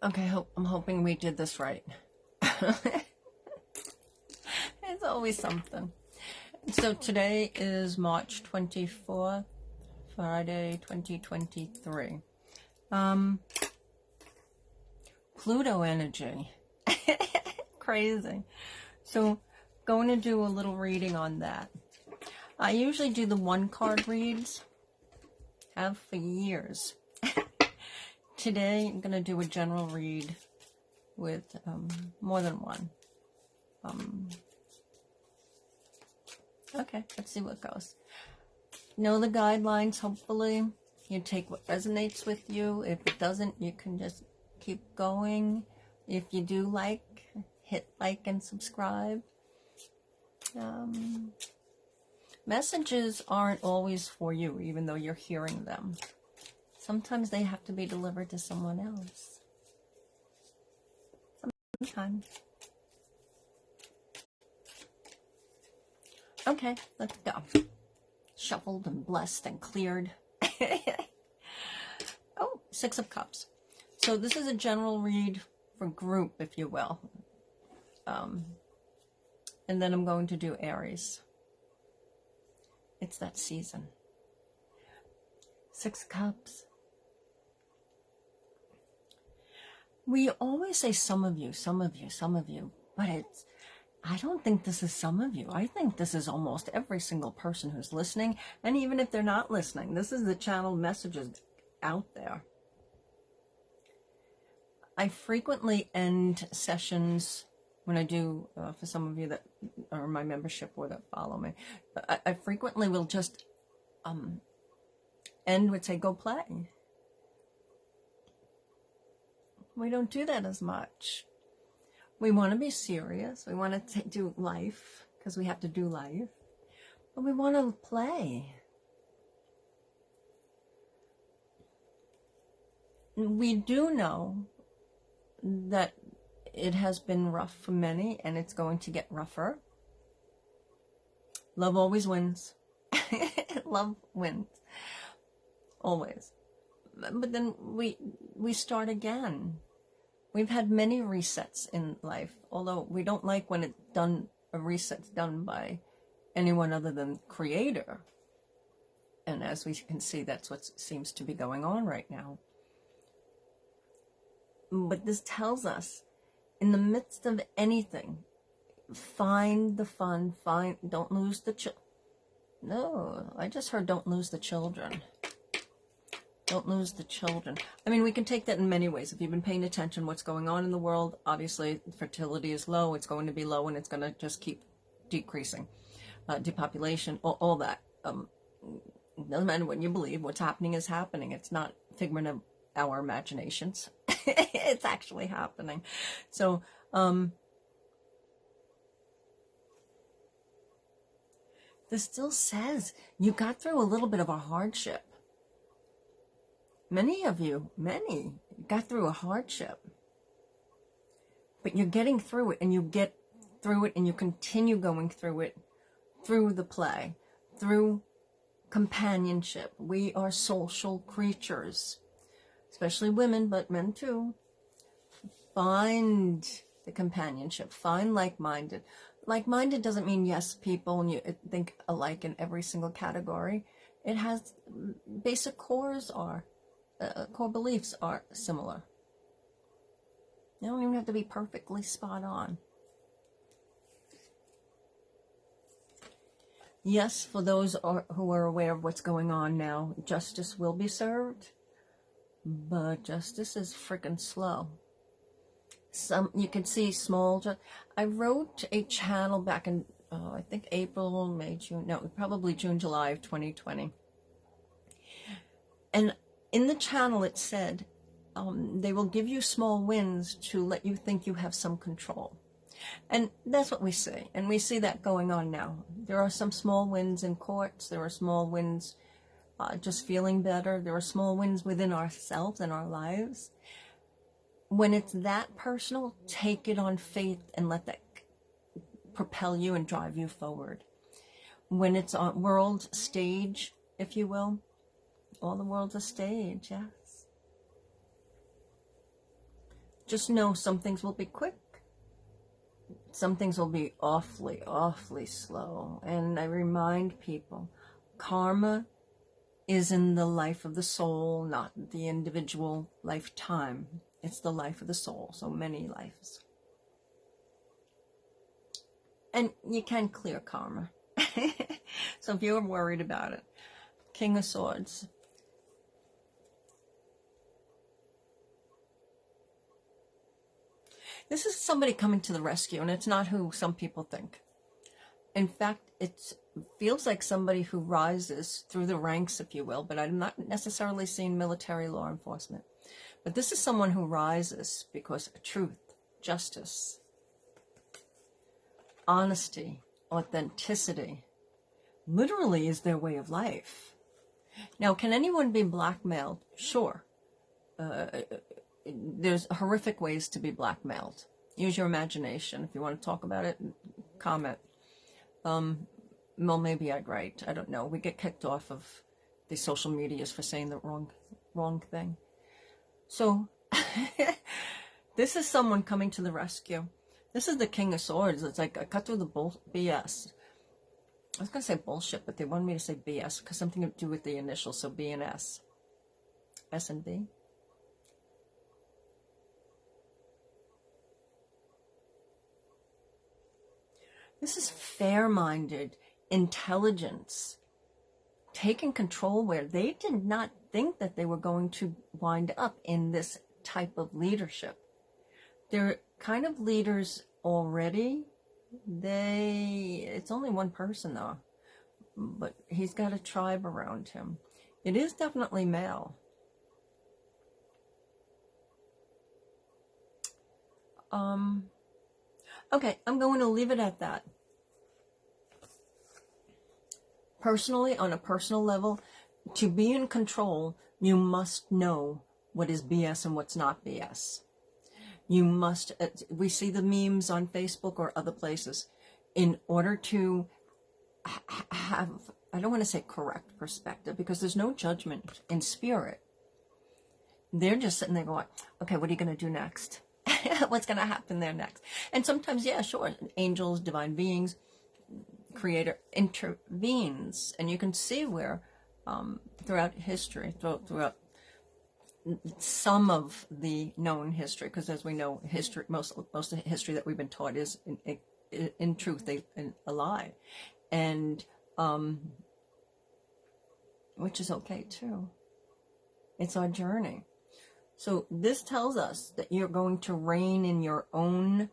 Okay, I'm hoping we did this right. It's always something. So today is March 24th, Friday, 2023. Pluto energy. Crazy. So going to do a little reading on that. I usually do the one card reads. Have for years. Today I'm going to do a general read with more than one. Okay, let's see what goes. Know the guidelines, hopefully. You take what resonates with you. If it doesn't, you can just keep going. If you do hit like and subscribe. Messages aren't always for you, even though you're hearing them. Sometimes they have to be delivered to someone else. Sometimes. Okay, let's go. Shuffled and blessed and cleared. Oh, Six of Cups. So this is a general read for group, if you will. And then I'm going to do Aries. It's that season. Six of Cups. We always say some of you, some of you, some of you, but I don't think this is some of you. I think this is almost every single person who's listening. And even if they're not listening, this is the channeled messages out there. I frequently end sessions when I do, for some of you that are my membership or that follow me, I frequently will just end with say, go play. We don't do that as much. We want to be serious. We want to do life because we have to do life. But we want to play. We do know that it has been rough for many and it's going to get rougher. Love always wins. Love wins. Always. But then we start again. We've had many resets in life, although we don't like when a reset's done by anyone other than Creator. And as we can see, that's what seems to be going on right now. But this tells us, in the midst of anything, find the fun, don't lose the No, I just heard don't lose the children. Don't lose the children. I mean, we can take that in many ways. If you've been paying attention what's going on in the world, obviously fertility is low. It's going to be low and it's going to just keep decreasing. Depopulation, all that. It doesn't matter what you believe. What's happening is happening. It's not a figment of our imaginations. It's actually happening. So, this still says you got through a little bit of a hardship. Many of you, got through a hardship. But you're getting through it, and you get through it, and you continue going through it, through the play, through companionship. We are social creatures, especially women, but men too. Find the companionship. Find like-minded. Like-minded doesn't mean yes people, and you think alike in every single category. It has basic core beliefs are similar. You don't even have to be perfectly spot on. Yes, for those who are aware of what's going on now, justice will be served, but justice is freaking slow. You can see I wrote a channel back in, I think April, May, June, no, probably June, July of 2020. And in the channel, it said, they will give you small wins to let you think you have some control. And that's what we see. And we see that going on now. There are some small wins in courts. There are small wins just feeling better. There are small wins within ourselves and our lives. When it's that personal, take it on faith and let that propel you and drive you forward. When it's on world stage, if you will, all the world's a stage, yes. just know some things will be quick. Some things will be awfully, awfully slow. And I remind people, karma is in the life of the soul, not the individual lifetime. It's the life of the soul, so many lives. And you can clear karma. So if you're worried about it, King of Swords. This is somebody coming to the rescue, and it's not who some people think. In fact, it feels like somebody who rises through the ranks, if you will, but I'm not necessarily seeing military law enforcement. But this is someone who rises because truth, justice, honesty, authenticity, literally is their way of life. Now, can anyone be blackmailed? Sure. There's horrific ways to be blackmailed. Use your imagination. If you want to talk about it, comment. Well, maybe I'd write. I don't know. We get kicked off of the social medias for saying the wrong thing. So, this is someone coming to the rescue. This is the King of Swords. It's like, I cut through the BS. I was going to say bullshit, but they wanted me to say BS because something to do with the initials, so B and S. S and B. This is fair-minded intelligence, taking control where they did not think that they were going to wind up in this type of leadership. They're kind of leaders already. It's only one person though, but he's got a tribe around him. It is definitely male. Okay, I'm going to leave it at that. Personally, on a personal level, to be in control, you must know what is BS and what's not BS. You must, we see the memes on Facebook or other places, in order to have, I don't want to say correct perspective, because there's no judgment in spirit. They're just sitting there going, okay, what are you going to do next? What's going to happen there next? And sometimes, yeah, sure, angels, divine beings, creator intervenes. And you can see where throughout history, throughout some of the known history, because as we know, history, most of the history that we've been taught is in truth a lie, and which is okay too. It's our journey. So this tells us that you're going to reign in your own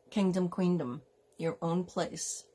kingdom, queendom, your own place.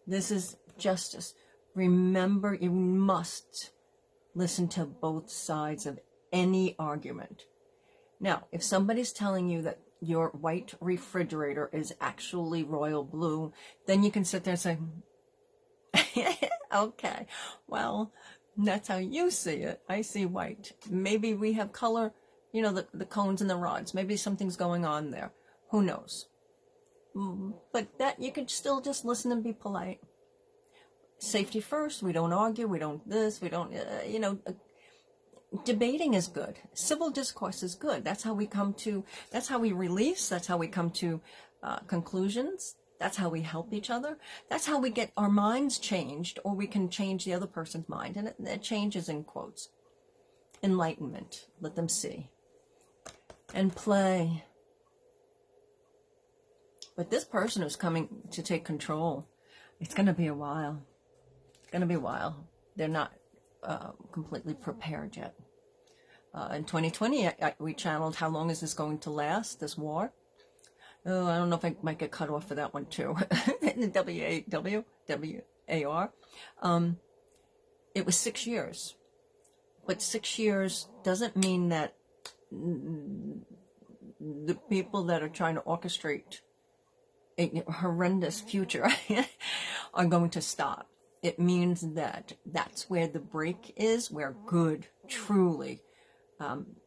This is justice. Remember, you must listen to both sides of any argument. Now, if somebody's telling you that your white refrigerator is actually royal blue, then you can sit there and say, okay, well, that's how you see it. I see white. Maybe we have color, you know, the cones and the rods. Maybe something's going on there. Who knows? But that you could still just listen and be polite. Safety first. We don't argue. We don't this. We don't, debating is good. Civil discourse is good. That's how we come to, that's how we release. That's how we come to conclusions. That's how we help each other. That's how we get our minds changed, or we can change the other person's mind. And it changes in quotes. Enlightenment. Let them see. And play. But this person who's coming to take control, it's going to be a while. It's going to be a while. They're not completely prepared yet. In 2020, we channeled how long is this going to last, this war? Oh, I don't know if I might get cut off for that one too. W-A-W-W-A-R. It was 6 years. But 6 years doesn't mean that the people that are trying to orchestrate a horrendous future are going to stop. It means that that's where the break is, where good truly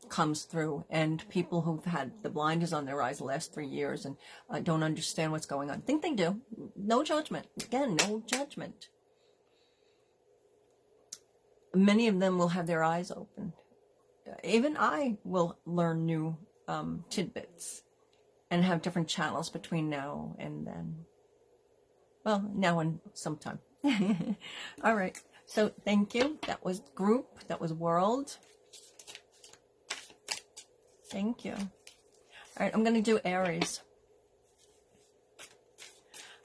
comes through, and people who've had the blinders on their eyes the last 3 years and don't understand what's going on, think they do. No judgment. Again, no judgment. Many of them will have their eyes opened. Even I will learn new tidbits and have different channels between now and then. Well, now and sometime. All right. So thank you. That was group. That was world. Thank you. All right. I'm going to do Aries.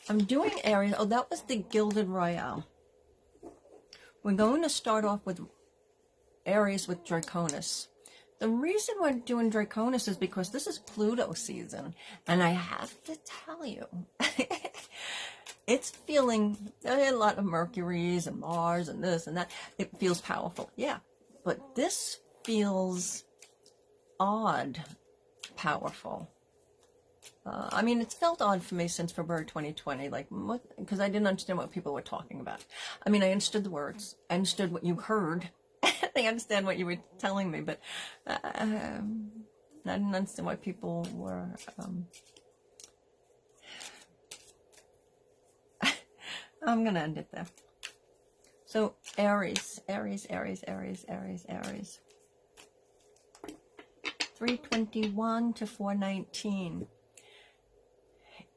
I'm doing Aries. Oh, that was the Gilded Royale. We're going to start off with Aries with Draconis. The reason we're doing Draconis is because this is Pluto season. And I have to tell you, it's feeling a lot of Mercuries and Mars and this and that. It feels powerful. Yeah. But this feels odd powerful. I mean, it's felt odd for me since February 2020, like, because I didn't understand what people were talking about. I mean, I understood the words. I understood what you heard. I understand what you were telling me, but I didn't understand what people were... I'm going to end it there. So, Aries, Aries, Aries, Aries, Aries, Aries. 321 to 419.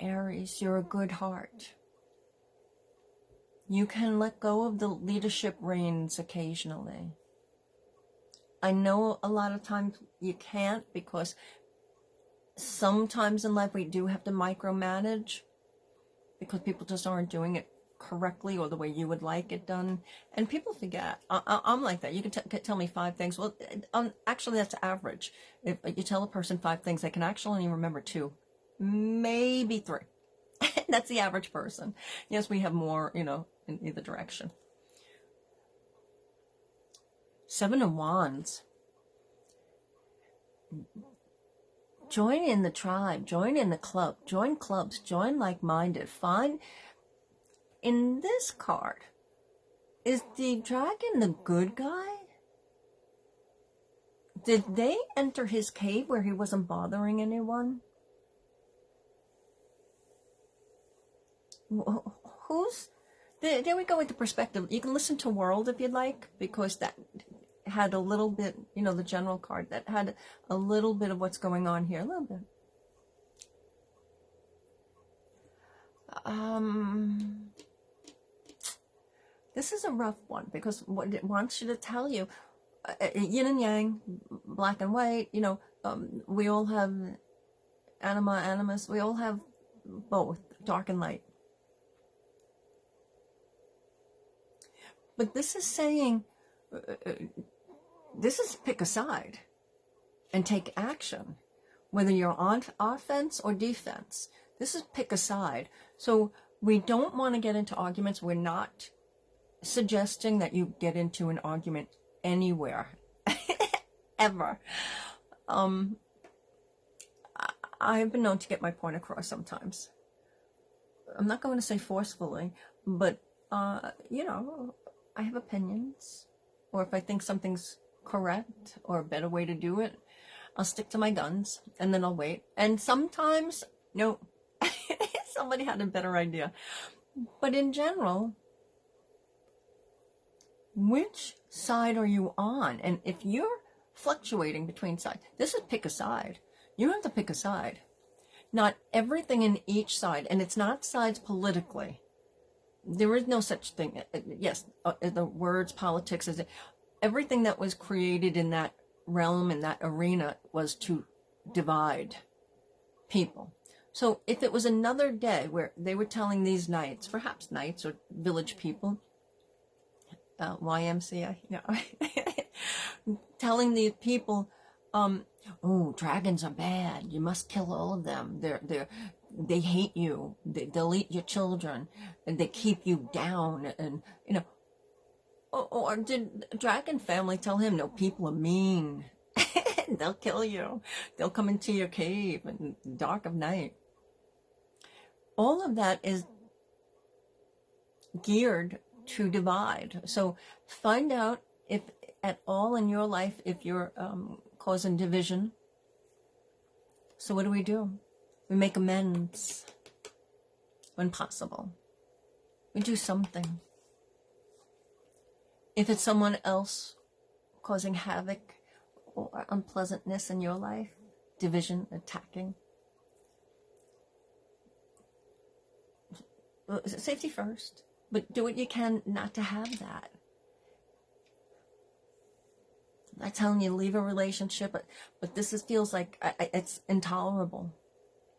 Aries, you're a good heart. You can let go of the leadership reins occasionally. I know a lot of times you can't, because sometimes in life we do have to micromanage because people just aren't doing it correctly or the way you would like it done. And people forget. I'm like that. You can tell me 5 things. Well, actually, that's average. If you tell a person 5 things, they can actually only remember 2. Maybe 3. That's the average person. Yes, we have more, you know, in either direction. 7 of Wands. Join in the tribe. Join in the club. Join clubs. Join like-minded. Find... In this card, is the dragon the good guy? Did they enter his cave where he wasn't bothering anyone? Who's... There we go with the perspective. You can listen to World if you'd like, because that had a little bit, you know, the general card, that had a little bit of what's going on here. A little bit. This is a rough one, because what it wants you to tell you, yin and yang, black and white, you know, we all have anima, animus, we all have both, dark and light. But this is saying, this is pick a side and take action, whether you're on offense or defense. This is pick a side. So we don't want to get into arguments. We're not suggesting that you get into an argument anywhere, ever. I've been known to get my point across sometimes. I'm not going to say forcefully, but, you know, I have opinions, or if I think something's correct or a better way to do it, I'll stick to my guns, and then I'll wait. And sometimes, no, somebody had a better idea. But in general, which side are you on? And if you're fluctuating between sides, this is pick a side. You don't have to pick a side. Not everything in each side, and it's not sides politically. There is no such thing. Yes, the words politics is everything that was created in that realm, in that arena, was to divide people. So if it was another day where they were telling these knights, perhaps knights or village people, YMCA, no, telling the people, oh, dragons are bad. You must kill all of them. They hate you. They'll eat your children, and they keep you down. And you know, or did the dragon family tell him, no, people are mean. They'll kill you. They'll come into your cave in the dark of night. All of that is geared to divide. So find out if at all in your life, if you're causing division. So what do? We make amends when possible. We do something. If it's someone else causing havoc or unpleasantness in your life, division, attacking. Safety first, but do what you can not to have that. I'm not telling you to leave a relationship, but this feels like it's intolerable.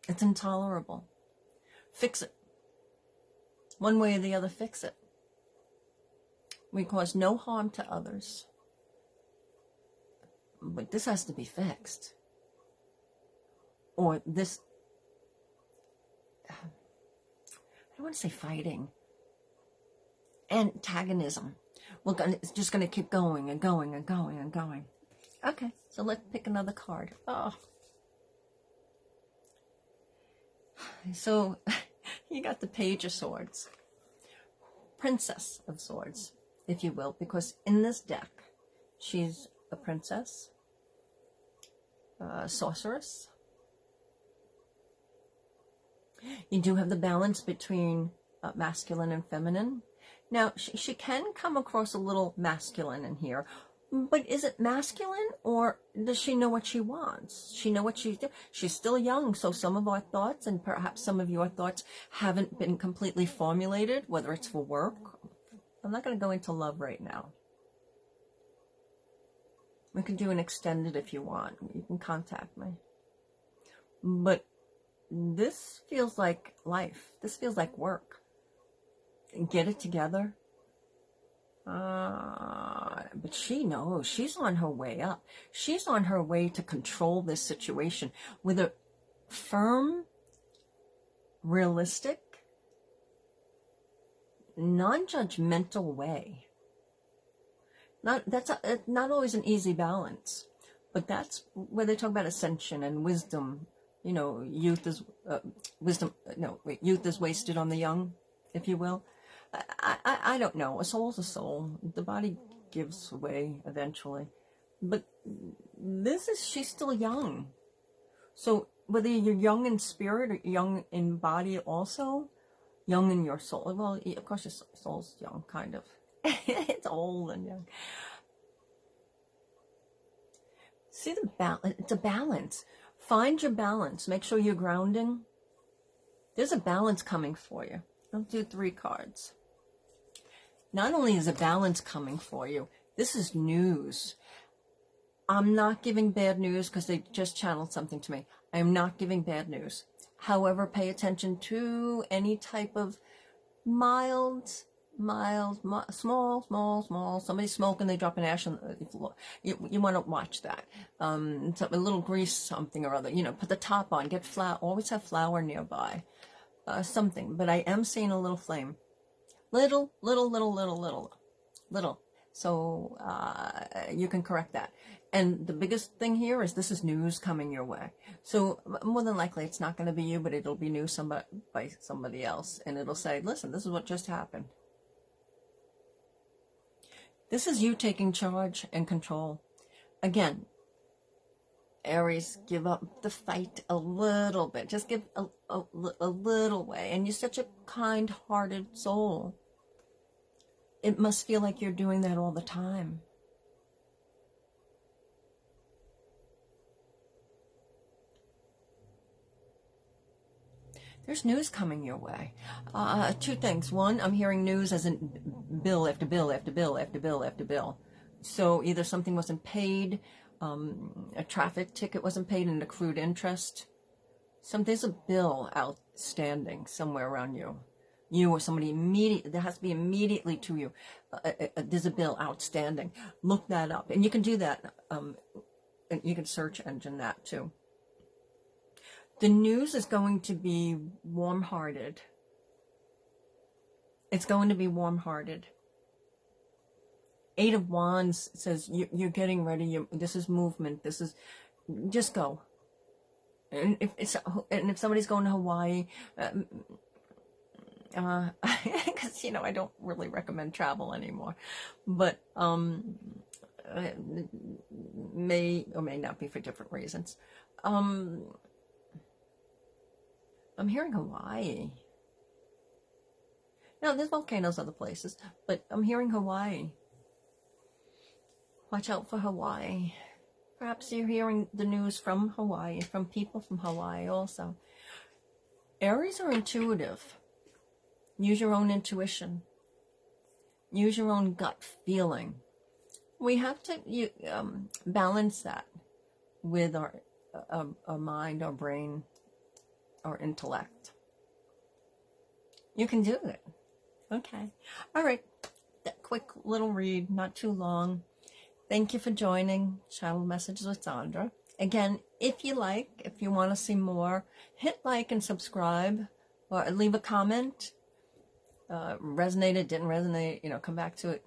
It's intolerable. Fix it. One way or the other, fix it. We cause no harm to others. But this has to be fixed. Or this, I don't want to say fighting. Antagonism. It's just going to keep going and going and going and going. Okay, so let's pick another card. Oh. So, you got the Page of Swords. Princess of Swords, if you will, because in this deck, she's a princess, a sorceress. You do have the balance between masculine and feminine. Now, she can come across a little masculine in here, but is it masculine, or does she know what she wants? She know what she's doing. She's still young, so some of our thoughts, and perhaps some of your thoughts, haven't been completely formulated, whether it's for work. I'm not going to go into love right now. We can do an extended if you want. You can contact me. But this feels like life. This feels like work. Get it together. But she knows she's on her way up. She's on her way to control this situation with a firm, realistic, non-judgmental way. That's not always an easy balance, but that's where they talk about ascension and wisdom. You know, youth is youth is wasted on the young, if you will. I don't know. A soul's a soul. The body gives way eventually. But she's still young. So whether you're young in spirit or young in body also, young in your soul. Well, of course your soul's young, kind of. It's old and young. See the balance? It's a balance. Find your balance. Make sure you're grounding. There's a balance coming for you. I'll do 3 cards. Not only is a balance coming for you, this is news. I'm not giving bad news because they just channeled something to me. I am not giving bad news. However, pay attention to any type of mild, small. Somebody's smoking, they drop an ash on the floor. You want to watch that. A little grease, something or other. You know, put the top on, get flour. Always have flour nearby. Something. But I am seeing a little flame. Little. So you can correct that. And the biggest thing here is this is news coming your way. So more than likely it's not going to be you, but it'll be news by somebody else. And it'll say, listen, this is what just happened. This is you taking charge and control. Again, Aries, give up the fight a little bit. Just give a little way. And you're such a kind-hearted soul. It must feel like you're doing that all the time. There's news coming your way. 2 things. One, I'm hearing news as in bill after bill after bill after bill after bill. So either something wasn't paid, a traffic ticket wasn't paid, and accrued interest. There's a bill outstanding somewhere around you. You or somebody there has to be immediately to you. There's a bill outstanding. Look that up. And you can do that. And you can search engine that too. The news is going to be warm-hearted. It's going to be warm-hearted. 8 of Wands says you're getting ready. This is movement. This is, just go. And if somebody's going to Hawaii, because I don't really recommend travel anymore, but may or may not be for different reasons. I'm hearing Hawaii. Now, there's volcanoes other places, but I'm hearing Hawaii. Watch out for Hawaii. Perhaps you're hearing the news from Hawaii, from people from Hawaii also. Aries are intuitive. Use your own intuition. Use your own gut feeling. We have to balance that with our mind, our brain, our intellect. You can do it. Okay. All right. That quick little read, not too long. Thank you for joining Channel Messages with Sandra. Again, if you want to see more, hit like and subscribe, or leave a comment. Resonated, didn't resonate, come back to it.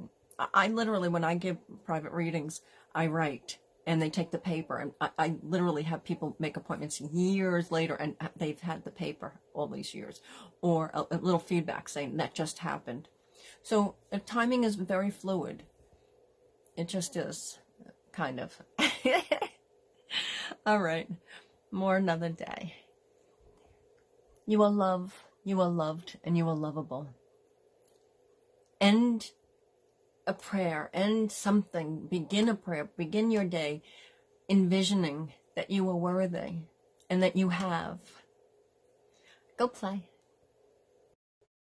I literally, when I give private readings, I write, and they take the paper, and I literally have people make appointments years later, and they've had the paper all these years, or a little feedback saying that just happened. So timing is very fluid. It just is, kind of. All right, more another day. You are loved, you are loved, and you are lovable. End a prayer, end something, begin a prayer, begin your day envisioning that you are worthy and that you have. Go play.